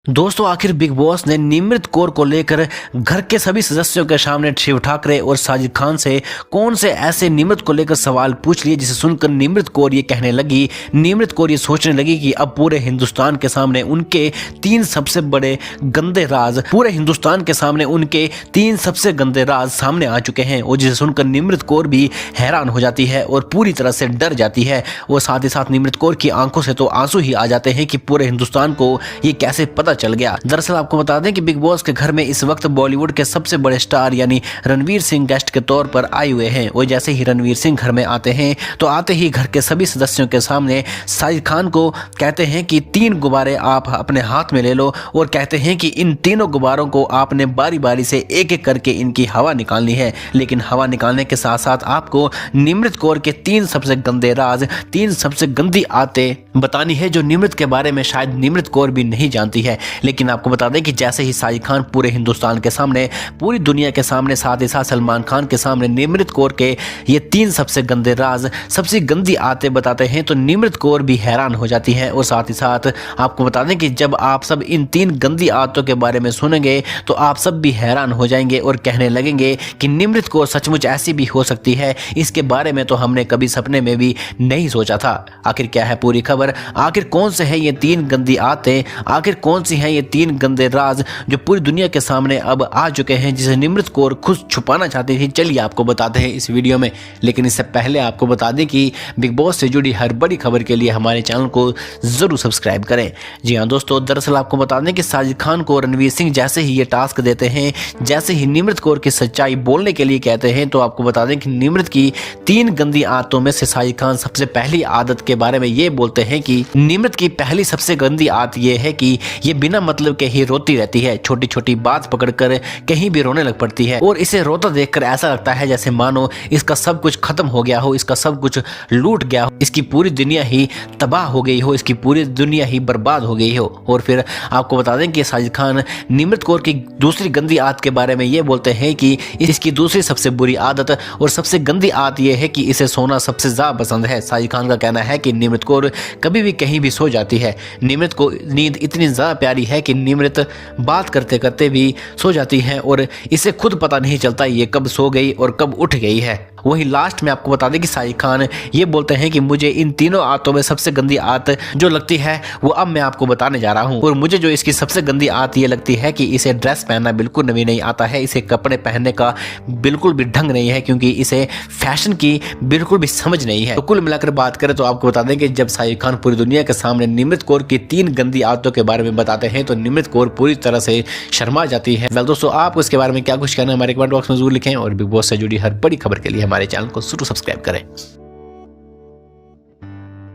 दोस्तों आखिर big boss ने निमृत कौर को लेकर घर के सभी सदस्यों के सामने शिव ठाकरे और साजिद खान से कौन से ऐसे निमृत को लेकर सवाल पूछ लिए जिसे सुनकर निमृत कौर ये कहने लगी, निमृत कौर ये सोचने लगी कि अब पूरे हिंदुस्तान के सामने उनके तीन सबसे बड़े गंदे राज, पूरे हिंदुस्तान के सामने उनके तीन सबसे गंदे राज सामने आ चुके हैं। और जिसे सुनकर निमृत कौर भी हैरान हो जाती है और पूरी तरह से डर जाती है। और साथ ही साथ निमृत कौर की आंखों से तो आंसू ही आ जाते हैं कि पूरे हिंदुस्तान को ये कैसे पता चल गया। दरअसल आपको बता दें कि बिग बॉस के घर में इस वक्त बॉलीवुड के सबसे बड़े स्टार यानी रणवीर सिंह गेस्ट के तौर पर आए हुए हैं। और जैसे ही रणवीर सिंह घर में आते हैं तो आते ही घर के सभी सदस्यों के सामने साजिद खान को कहते हैं कि 3 गुब्बारे आप अपने हाथ में ले लो और कहते हैं कि इन तीनों गुब्बारों को आपने बारी बारी से एक एक करके इनकी हवा निकालनी है। लेकिन हवा निकालने के साथ साथ आपको निमृत कौर के 3 सबसे गंदे राज, 3 सबसे गंदी आदतें बतानी है जो निमृत के बारे में शायद निमृत कौर भी नहीं जानती है। लेकिन आपको बता दें कि जैसे ही साजिद खान पूरे हिंदुस्तान के सामने, पूरी दुनिया के सामने, साथ ही साथ सलमान खान के सामने निमृत कौर के ये 3 सबसे गंदे राज, सबसे गंदी आदतें बताते हैं तो निमृत कौर भी हैरान हो जाती है। और साथ ही साथ आपको बता दें कि जब आप सब इन 3 गंदी आदतों के बारे में सुनेंगे तो आप सब भी हैरान हो जाएंगे और कहने लगेंगे कि निमृत कौर सचमुच ऐसी भी हो सकती है, इसके बारे में तो हमने कभी सपने में भी नहीं सोचा था। आखिर क्या है पूरी खबर, आखिर कौन से हैं ये 3 गंदी आदतें, आखिर कौन सी हैं ये 3 गंदे राज जो पूरी दुनिया के सामने अब आ चुके हैं जिसे निमृत कौर खुद छुपाना चाहती थी। चलिए आपको बताते हैं इस वीडियो में। लेकिन इससे पहले आपको बता दें कि बिग बॉस से जुड़ी हर बड़ी खबर के लिए हमारे चैनल को जरूर सब्सक्राइब करें। जी हाँ दोस्तों, दरअसल आपको बता दें कि साजिद खान को रणवीर सिंह जैसे ही ये टास्क देते हैं, जैसे ही निमृत कौर की सच्चाई बोलने के लिए कहते हैं, तो आपको बता दें कि निमृत की 3 गंदी आदतों में से साजिद खान सबसे पहली आदत के बारे में ये बोलते हैं कि निमृत की पहली सबसे गंदी आदत ये है कि ये बिना मतलब के ही रोती रहती है, छोटी छोटी बात पकड़कर कहीं भी रोने लग पड़ती है। और इसे रोता देखकर ऐसा लगता है जैसे मानो इसका सब कुछ खत्म हो गया हो, इसका सब कुछ लूट गया हो, इसकी पूरी दुनिया ही तबाह हो गई हो, इसकी पूरी दुनिया ही बर्बाद हो गई हो। और फिर आपको बता दें कि साजिद खान निमृत कौर की दूसरी गंदी आदत के बारे में ये बोलते हैं कि इसकी दूसरी सबसे बुरी आदत और सबसे गंदी आदत ये है कि इसे सोना सबसे ज्यादा पसंद है। साजिद खान का कहना है कि निमृत कौर कभी भी कहीं भी सो जाती है, निमृत को नींद इतनी ज्यादा प्यारी है कि निमृत बात करते करते भी सो जाती है और इसे खुद पता नहीं चलता ये कब सो गई और कब उठ गई है। वहीं लास्ट में आपको बता दें कि साजिद खान ये बोलते हैं कि मुझे इन तीनों आदतों में सबसे गंदी आदत जो लगती है वो अब मैं आपको बताने जा रहा हूं। और मुझे जो इसकी सबसे गंदी आदत ये लगती है कि इसे ड्रेस पहनना बिल्कुल भी नहीं आता है, इसे कपड़े पहनने का बिल्कुल भी ढंग नहीं है, क्योंकि इसे फैशन की बिल्कुल भी समझ नहीं है। तो कुल मिलाकर बात करें तो आपको बता दें कि जब साजिद खान पूरी दुनिया के सामने निमृत कौर की 3 गंदी आदतों के बारे में बताते हैं तो निमृत कौर पूरी तरह से शर्मा जाती है। वेल दोस्तों, आपको इसके बारे में क्या कुछ कहना है हमारे कमेंट बॉक्स में जरूर लिखें और बिग बॉस से जुड़ी हर बड़ी खबर के लिए हमारे चैनल को जरूर सब्सक्राइब करें।